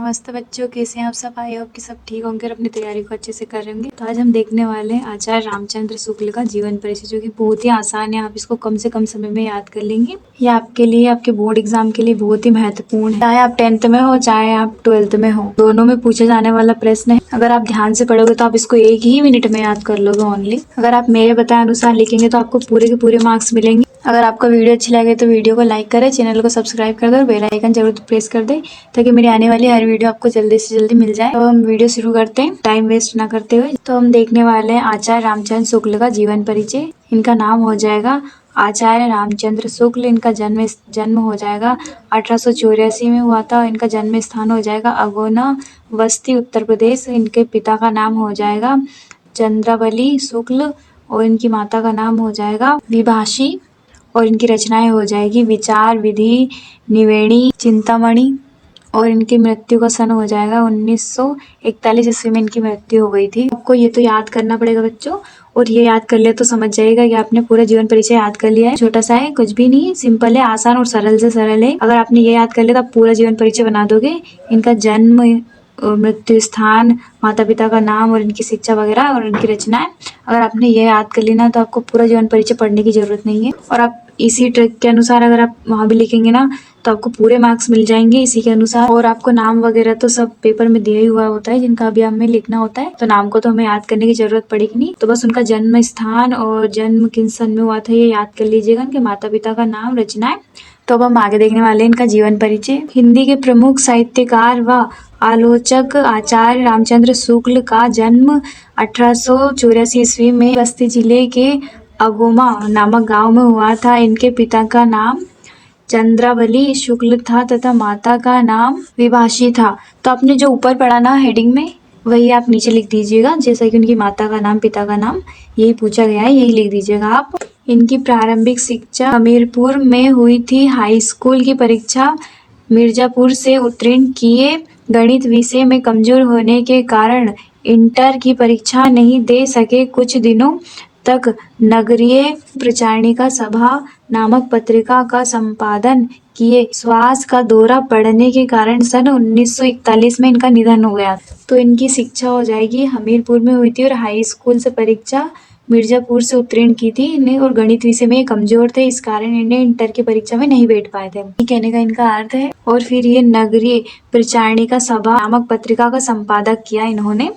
नमस्ते बच्चों, कैसे हैं आप सब। आई होप कि सब ठीक होंगे और अपनी तैयारी को अच्छे से कर रहे होंगे। तो आज हम देखने वाले हैं आचार्य रामचंद्र शुक्ल का जीवन परिचय, जो कि बहुत ही आसान है। आप इसको कम से कम समय में याद कर लेंगे। ये आपके लिए, आपके बोर्ड एग्जाम के लिए बहुत ही महत्वपूर्ण है। चाहे आप 10th में हो, चाहे आप 12th में हो, दोनों में पूछे जाने वाला प्रश्न है। अगर आप ध्यान से पढ़ोगे तो आप इसको 1 ही मिनट में याद कर लोगे ओनली। अगर आप मेरे बताए अनुसार लिखेंगे तो आपको पूरे के पूरे मार्क्स मिलेंगे। अगर आपको वीडियो अच्छी लगे तो वीडियो को लाइक करें, चैनल को सब्सक्राइब कर दो और बेल आइकन जरूर प्रेस कर दे, ताकि मेरी आने वाली हर वीडियो आपको जल्दी से जल्दी मिल जाए। तो हम वीडियो शुरू करते हैं टाइम वेस्ट ना करते हुए। तो हम देखने वाले हैं आचार्य रामचंद्र शुक्ल का जीवन परिचय। इनका नाम हो जाएगा आचार्य रामचंद्र शुक्ल। इनका जन्म हो जाएगा 1884 में हुआ था। इनका जन्म स्थान हो जाएगा अगोना, बस्ती, उत्तर प्रदेश। इनके पिता का नाम हो जाएगा चंद्रावली शुक्ल और इनकी माता का नाम हो जाएगा विभाषी। और इनकी रचनाएं हो जाएगी विचार, विधि, निवेणी, चिंतामणि। और इनकी मृत्यु का सन हो जाएगा 1941 ईस्वी में इनकी मृत्यु हो गई थी। आपको ये तो याद करना पड़ेगा बच्चों, और ये याद कर ले तो समझ जाएगा कि आपने पूरा जीवन परिचय याद कर लिया है। छोटा सा है, कुछ भी नहीं, सिंपल है, आसान और सरल से सरल है। अगर आपने ये याद कर लिया तो आप पूरा जीवन परिचय बना दोगे। इनका जन्म, मृत्यु स्थान, माता पिता का नाम और इनकी शिक्षा वगैरह और इनकी रचनाएं, अगर आपने ये याद कर लेना तो आपको पूरा जीवन परिचय पढ़ने की जरूरत नहीं है। और आप इसी ट्रिक के अनुसार अगर आप वहाँ भी लिखेंगे ना तो आपको पूरे मार्क्स मिल जाएंगे इसी के अनुसार। और आपको नाम वगैरह तो सब पेपर में दिया ही हुआ होता है, जिनका अभी हमें लिखना होता है, तो नाम को तो हमें याद करने की जरूरत पड़ेगी नहीं। तो बस उनका जन्म स्थान और जन्म किस सन में हुआ था ये याद कर लीजिएगा, उनके माता पिता का नाम, रचनाएं। तो अब हम आगे देखने वाले हैं इनका जीवन परिचय। हिंदी के प्रमुख साहित्यकार व आलोचक आचार्य रामचंद्र शुक्ल का जन्म 1884 ईस्वी में बस्ती जिले के अगोमा नामक गांव में हुआ था। इनके पिता का नाम चंद्रावली शुक्ल था तथा माता का नाम विभाषी था। तो आपने जो ऊपर पढ़ा ना हेडिंग में, वही आप नीचे लिख दीजिएगा। जैसा कि उनकी माता का नाम, पिता का नाम, यही पूछा गया है, यही लिख दीजिएगा आप। इनकी प्रारंभिक शिक्षा हमीरपुर में हुई थी। हाई स्कूल की परीक्षा मिर्जापुर से उत्तीर्ण किए। गणित विषय में कमजोर होने के कारण इंटर की परीक्षा नहीं दे सके। कुछ दिनों तक नगरीय प्रचारिका सभा नामक पत्रिका का संपादन किए। श्वास का दौरा पड़ने के कारण सन 1941 में इनका निधन हो गया। तो इनकी शिक्षा हो जाएगी हमीरपुर में हुई थी और हाई स्कूल से परीक्षा मिर्जापुर से उत्तीर्ण की थी इन्हें, और गणित विषय में कमजोर थे, इस कारण इन्हें इंटर की परीक्षा में नहीं बैठ पाए थे, ये कहने का इनका अर्थ है। और फिर ये नगरीय प्रचारिका सभा नामक पत्रिका का संपादक किया इन्होंने,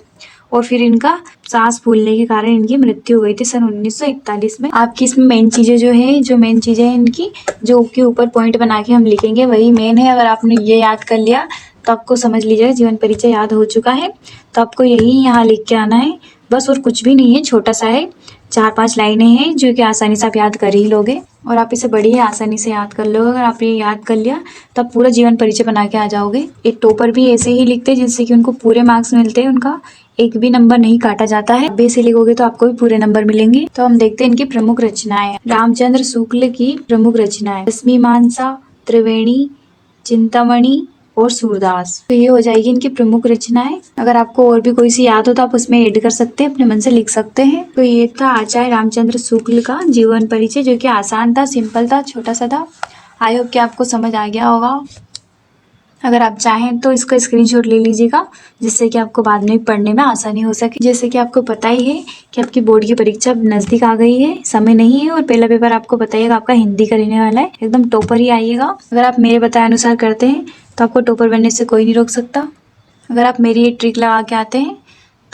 और फिर इनका सांस फूलने के कारण इनकी मृत्यु हो गई थी सन 1941 में। आपकी इसमें मेन चीजें जो मेन चीजें हैं इनकी, जो के ऊपर पॉइंट बना के हम लिखेंगे, वही मेन है। अगर आपने ये याद कर लिया तो आपको समझ लीजिएगा जीवन परिचय याद हो चुका है। तो आपको यही यहाँ लिख के आना है बस, और कुछ भी नहीं है, छोटा सा है, 4-5 लाइनें हैं जो कि आसानी से आप याद कर ही लोगे, और आप इसे बड़ी आसानी से याद कर लोगे। अगर आप ये याद कर लिया तो आप पूरा जीवन परिचय बना के आ जाओगे। एक टॉपर भी ऐसे ही लिखते हैं जिससे कि उनको पूरे मार्क्स मिलते हैं, उनका एक भी नंबर नहीं काटा जाता है। आप ऐसे लिखोगे तो आपको भी पूरे नंबर मिलेंगे। तो हम देखते हैं इनकी प्रमुख रचनाएं। रामचंद्र शुक्ल की प्रमुख रचनाएं लक्ष्मीमानसा, त्रिवेणी, चिंतामणि और सूरदास। तो ये हो जाएगी इनकी प्रमुख रचनाएं। अगर आपको और भी कोई सी याद हो तो आप उसमें ऐड कर सकते हैं, अपने मन से लिख सकते हैं। तो ये था आचार्य रामचंद्र शुक्ल का जीवन परिचय, जो कि आसान था, सिंपल था, छोटा सा था। आई होप कि आपको समझ आ गया होगा। अगर आप चाहें तो इसका स्क्रीनशॉट ले लीजिएगा, जिससे कि आपको बाद में पढ़ने में आसानी हो सके। जैसे कि आपको पता ही है कि आपकी बोर्ड की परीक्षा नज़दीक आ गई है, समय नहीं है, और पहला पेपर आपको बताइएगा आपका हिंदी का रहने वाला है। एकदम टॉपर ही आइएगा। अगर आप मेरे बताए अनुसार करते हैं तो आपको टॉपर बनने से कोई नहीं रोक सकता। अगर आप मेरी ये ट्रिक लगा के आते हैं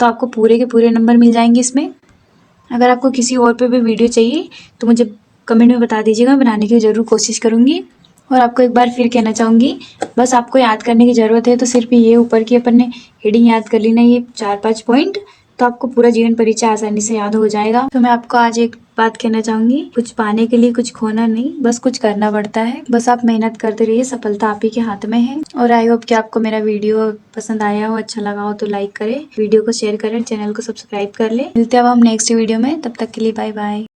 तो आपको पूरे के पूरे नंबर मिल जाएंगे इसमें। अगर आपको किसी और पे भी वीडियो चाहिए तो मुझे कमेंट में बता दीजिएगा, मैं बनाने की ज़रूर कोशिश करूँगी। और आपको एक बार फिर कहना चाहूँगी, बस आपको याद करने की ज़रूरत है। तो सिर्फ ये ऊपर की अपन ने हेडिंग याद कर ली ना, ये 4-5 पॉइंट, तो आपको पूरा जीवन परिचय आसानी से याद हो जाएगा। तो मैं आपको आज एक बात कहना चाहूँगी, कुछ पाने के लिए कुछ खोना नहीं, बस कुछ करना पड़ता है। बस आप मेहनत करते रहिए, सफलता आप ही के हाथ में है। और आई होप कि आपको मेरा वीडियो पसंद आया हो, अच्छा लगा हो तो लाइक करें, वीडियो को शेयर करें, चैनल को सब्सक्राइब कर ले। मिलते हैं अब हम नेक्स्ट वीडियो में, तब तक के लिए बाय बाय।